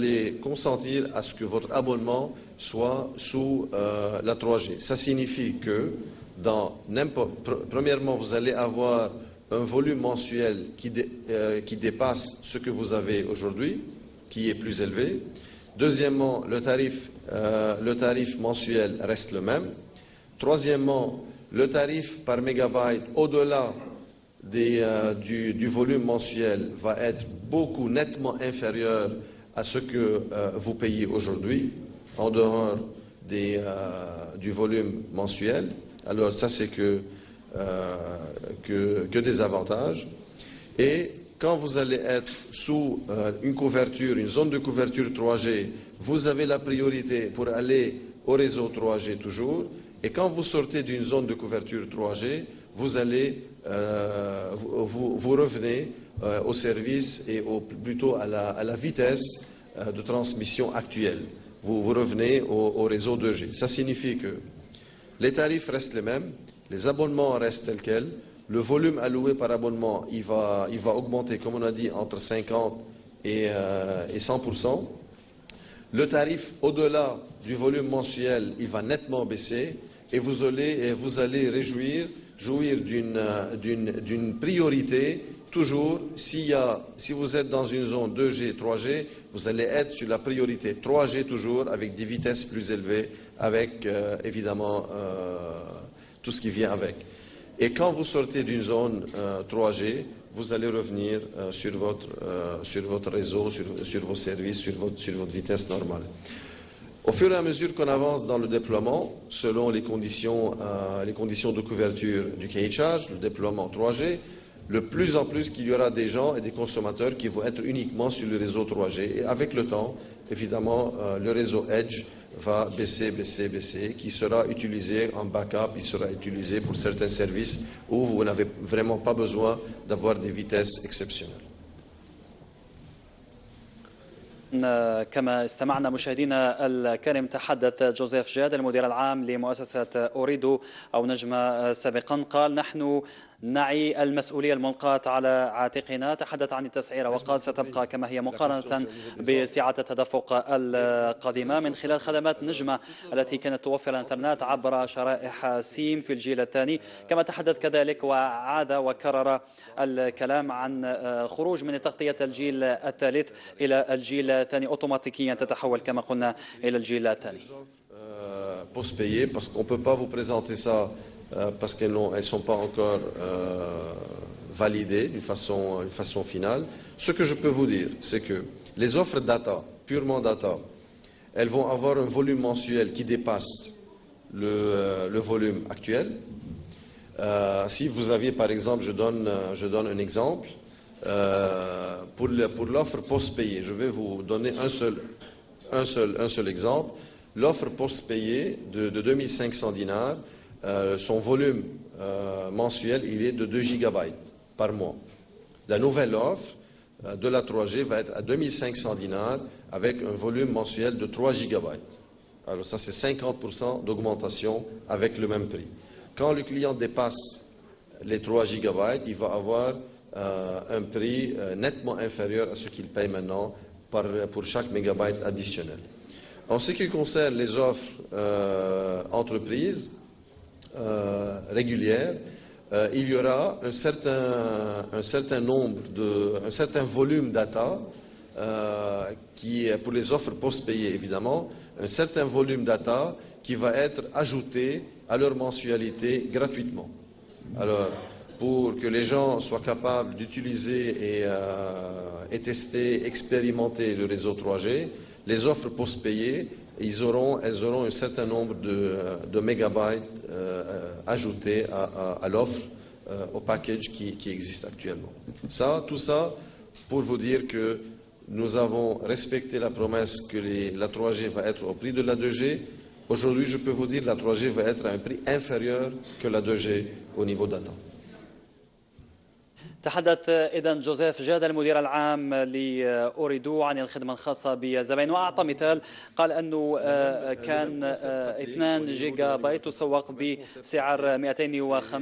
allez consentir à ce que votre abonnement soit sous la 3G. Ça signifie que, premièrement, vous allez avoir un volume mensuel qui dépasse ce que vous avez aujourd'hui, qui est plus élevé. Deuxièmement, le tarif mensuel reste le même. Troisièmement, le tarif par mégabyte au-delà du volume mensuel va être nettement inférieur à ce que vous payez aujourd'hui, en dehors du volume mensuel. Alors ça, c'est que des avantages. Et quand vous allez être sous une zone de couverture 3G, vous avez la priorité pour aller au réseau 3G toujours. Et quand vous sortez d'une zone de couverture 3G, vous revenez au service et plutôt à la vitesse de transmission actuelle. Vous revenez au réseau 2G. Ça signifie que les tarifs restent les mêmes, les abonnements restent tels quels, le volume alloué par abonnement, il va augmenter, comme on a dit, entre 50 et 100%. Le tarif au-delà du volume mensuel, il va nettement baisser et vous allez jouir d'une priorité. Toujours, si vous êtes dans une zone 2G, 3G, vous allez être sur la priorité 3G toujours, avec des vitesses plus élevées, avec évidemment tout ce qui vient avec. Et quand vous sortez d'une zone 3G, vous allez revenir sur votre réseau, sur vos services, sur votre vitesse normale. Au fur et à mesure qu'on avance dans le déploiement, selon les conditions de couverture du cahier de charge, le déploiement 3G, de plus en plus qu'il y aura des gens et des consommateurs qui vont être uniquement sur le réseau 3G. Et avec le temps, évidemment, le réseau Edge va baisser, qui sera utilisé en backup, il sera utilisé pour certains services où vous n'avez vraiment pas besoin d'avoir des vitesses exceptionnelles. كما استمعنا مشاهدينا الكرام تحدث جوزيف جاد المدير العام لمؤسسة أوريدو أو نجمة سابقا، قال نحن نعي المسؤولية الملقاة على عاتقنا. تحدث عن التسعيرة وقال ستبقى كما هي مقارنة بسعة التدفق القديمة من خلال خدمات نجمة التي كانت توفر الانترنت عبر شرائح سيم في الجيل الثاني. كما تحدث كذلك وعاد وكرر الكلام عن خروج من تغطية الجيل الثالث إلى الجيل الثاني أوتوماتيكيا، تتحول كما قلنا إلى الجيل الثاني. Post-payé, parce qu'on ne peut pas vous présenter ça parce qu'elles ne sont pas encore validées d'une façon finale. Ce que je peux vous dire, c'est que les offres data, purement data, elles vont avoir un volume mensuel qui dépasse le volume actuel. Si vous aviez, par exemple, je donne un exemple, pour l'offre post-payée, je vais vous donner un seul exemple. L'offre post-payée de 2500 dinars, son volume mensuel, il est de 2 gigabytes par mois. La nouvelle offre de la 3G va être à 2500 dinars avec un volume mensuel de 3 gigabytes. Alors ça, c'est 50% d'augmentation avec le même prix. Quand le client dépasse les 3 gigabytes, il va avoir un prix nettement inférieur à ce qu'il paye maintenant pour chaque mégabyte additionnel. En ce qui concerne les offres entreprises régulières, il y aura un certain volume data qui est pour les offres post-payées évidemment, un certain volume data qui va être ajouté à leur mensualité gratuitement. Alors, pour que les gens soient capables d'utiliser et tester, expérimenter le réseau 3G, les offres post-payées, elles auront un certain nombre de mégabytes ajoutés à l'offre, au package qui existe actuellement. Tout ça pour vous dire que nous avons respecté la promesse que la 3G va être au prix de la 2G. Aujourd'hui, je peux vous dire que la 3G va être à un prix inférieur que la 2G au niveau data. تحدث إذن جوزيف جاد المدير العام لأوريدو عن الخدمة الخاصة بالزبائن، وأعطى مثال قال أنه كان 2 جيجا بايت تسوق بسعر 200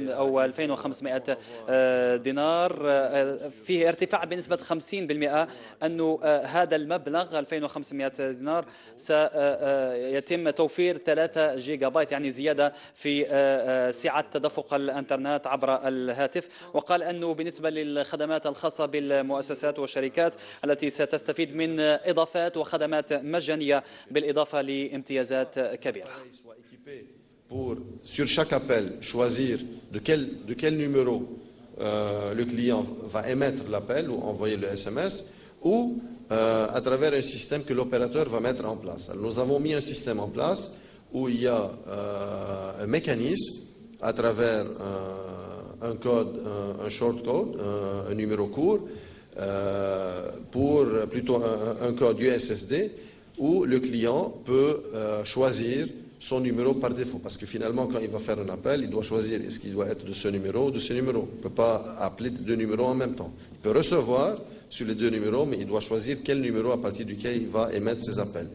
أو 2500 دينار، فيه ارتفاع بنسبة 50%. أنه هذا المبلغ 2500 دينار سيتم توفير 3 جيجا بايت، يعني زيادة في سعة تدفق الإنترنت عبر الهاتف. وقال أنه بالنسبة للخدمات الخاصة بالمؤسسات والشركات التي ستستفيد من إضافات وخدمات مجانية بالإضافة لامتيازات كبيرة. Pour, sur chaque appel, choisir de quel numéro le client va émettre l'appel ou envoyer le SMS, ou à travers un système que l'opérateur va mettre en place. Alors, nous avons mis un système en place où il y a un mécanisme à travers un code, un short code, un numéro court, pour plutôt un code USSD, où le client peut choisir son numéro par défaut. Parce que finalement, quand il va faire un appel, il doit choisir est-ce qu'il doit être de ce numéro ou de ce numéro. Il ne peut pas appeler deux numéros en même temps. Il peut recevoir sur les deux numéros, mais il doit choisir quel numéro à partir duquel il va émettre ses appels.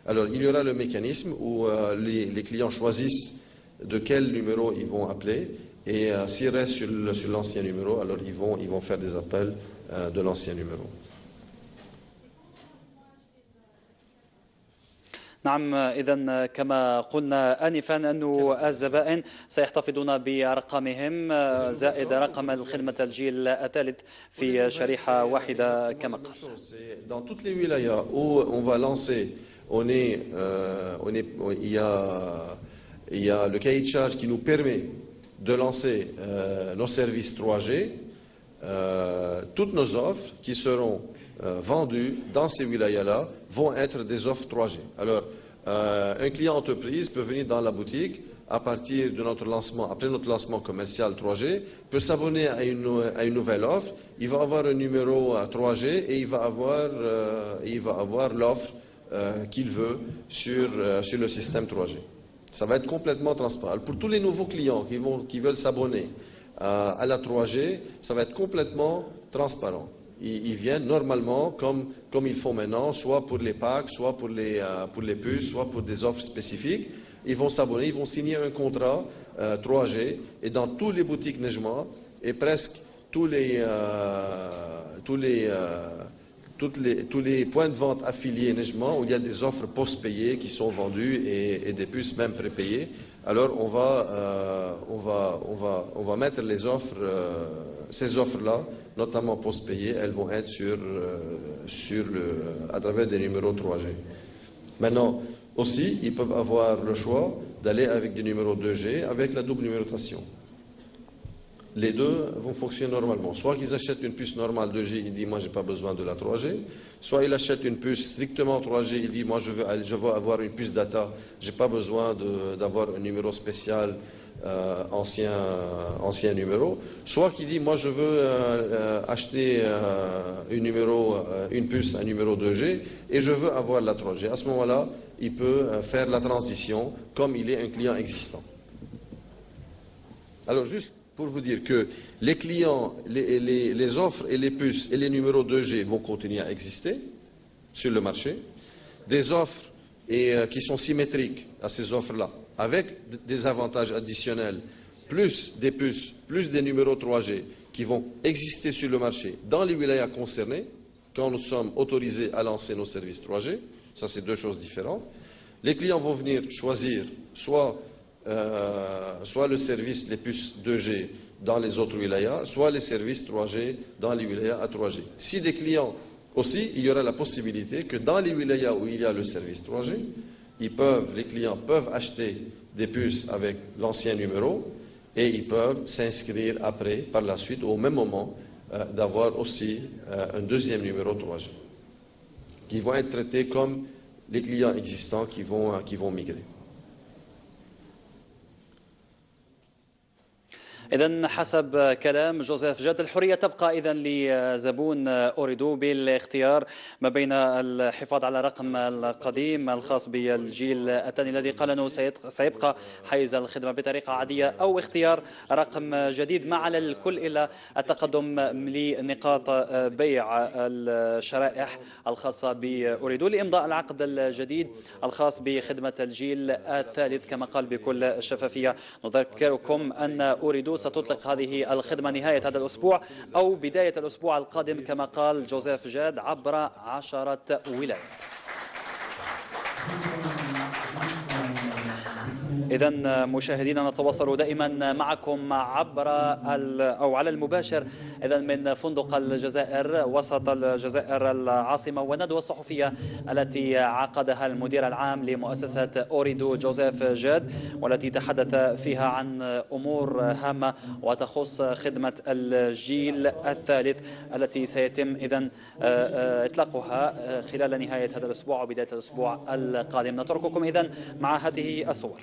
Alors, il y aura le mécanisme où les clients choisissent de quel numéro ils vont appeler. Et s'ils restent sur l'ancien numéro, alors ils vont faire des appels de l'ancien numéro. نعم، إذن كما قلنا آنفا أن الزبائن سيحتفظون بأرقامهم زائد رقم الخدمة الجيل الثالث في شريحة واحدة كما قال. Dans toutes les wilayas où on va lancer, il y a le cahier de charge qui nous permet de lancer nos services 3G, toutes nos offres qui seront vendues dans ces wilayas-là vont être des offres 3G. Alors, un client entreprise peut venir dans la boutique à partir de notre lancement, après notre lancement commercial 3G, peut s'abonner à une nouvelle offre, il va avoir un numéro 3G et il va avoir l'offre qu'il veut sur le système 3G. Ça va être complètement transparent. Pour tous les nouveaux clients qui veulent s'abonner à la 3G, ça va être complètement transparent. Ils viennent normalement comme ils font maintenant, soit pour les packs, soit pour les puces, soit pour des offres spécifiques. Ils vont s'abonner, ils vont signer un contrat 3G et dans toutes les boutiques Nejma et presque tous les points de vente affiliés Nejma où il y a des offres post-payées qui sont vendues et des puces même prépayées. Alors on va mettre les offres, ces offres-là, notamment post-payées, elles vont être à travers des numéros 3G. Maintenant, aussi, ils peuvent avoir le choix d'aller avec des numéros 2G avec la double numérotation. Les deux vont fonctionner normalement. Soit qu'ils achètent une puce normale 2G, ils disent moi j'ai pas besoin de la 3G. Soit ils achètent une puce strictement 3G, ils disent moi je veux avoir une puce data, j'ai pas besoin d'avoir un numéro spécial ancien numéro. Soit qu'ils disent moi je veux acheter une puce, un numéro 2G et je veux avoir la 3G. À ce moment-là, il peut faire la transition comme il est un client existant. Alors juste pour vous dire que les clients, les offres et les puces et les numéros 2G vont continuer à exister sur le marché. Des offres qui sont symétriques à ces offres-là, avec des avantages additionnels, plus des puces, plus des numéros 3G qui vont exister sur le marché dans les wilayas concernés, quand nous sommes autorisés à lancer nos services 3G. Ça, c'est deux choses différentes. Les clients vont venir choisir soit le service, les puces 2G dans les autres wilayas, soit les services 3G dans les wilayas à 3G. Si des clients aussi, il y aura la possibilité que dans les wilayas où il y a le service 3G, les clients peuvent acheter des puces avec l'ancien numéro et ils peuvent s'inscrire après, par la suite, au même moment, d'avoir aussi un deuxième numéro 3G, qui vont être traités comme les clients existants qui vont migrer. إذن حسب كلام جوزيف جاد الحرية تبقى إذن لزبون أوريدو بالاختيار ما بين الحفاظ على الرقم القديم الخاص بالجيل الثاني الذي قال أنه سيبقى حيز الخدمة بطريقة عادية، أو اختيار رقم جديد ما على الكل إلا التقدم لنقاط بيع الشرائح الخاصة بأوريدو لإمضاء العقد الجديد الخاص بخدمة الجيل الثالث كما قال بكل شفافية. نذكركم أن أوريدو ستطلق هذه الخدمة نهاية هذا الأسبوع أو بداية الأسبوع القادم كما قال جوزيف جاد عبر 10 ولايات. إذن مشاهدينا نتواصل دائما معكم عبر أو على المباشر إذن من فندق الجزائر وسط الجزائر العاصمة، والندوة الصحفية التي عقدها المدير العام لمؤسسة أوريدو جوزيف جاد والتي تحدث فيها عن أمور هامة وتخص خدمة الجيل الثالث التي سيتم إذن إطلاقها خلال نهاية هذا الأسبوع وبداية الأسبوع القادم. نترككم إذن مع هذه الصور.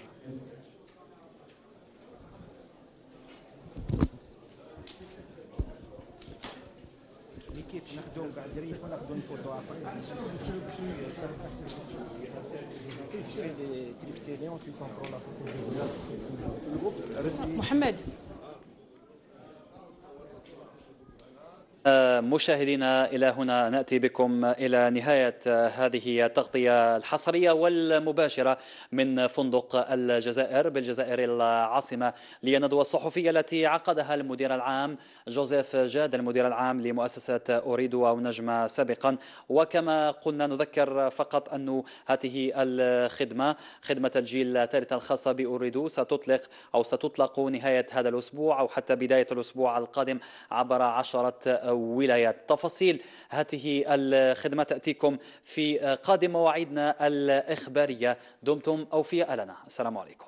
محمد مشاهدينا إلى هنا نأتي بكم إلى نهاية هذه التغطية الحصرية والمباشرة من فندق الجزائر بالجزائر العاصمة للندوة الصحفية التي عقدها المدير العام جوزيف جاد المدير العام لمؤسسة أوريدو أو نجمة سابقا. وكما قلنا نذكر فقط أن هذه الخدمة خدمة الجيل الثالث الخاصة بأوريدو ستطلق نهاية هذا الأسبوع أو حتى بداية الأسبوع القادم عبر 10 ولايات. تفاصيل هذه الخدمة تأتيكم في قادم مواعيدنا الإخبارية. دمتم أوفياء لنا. السلام عليكم.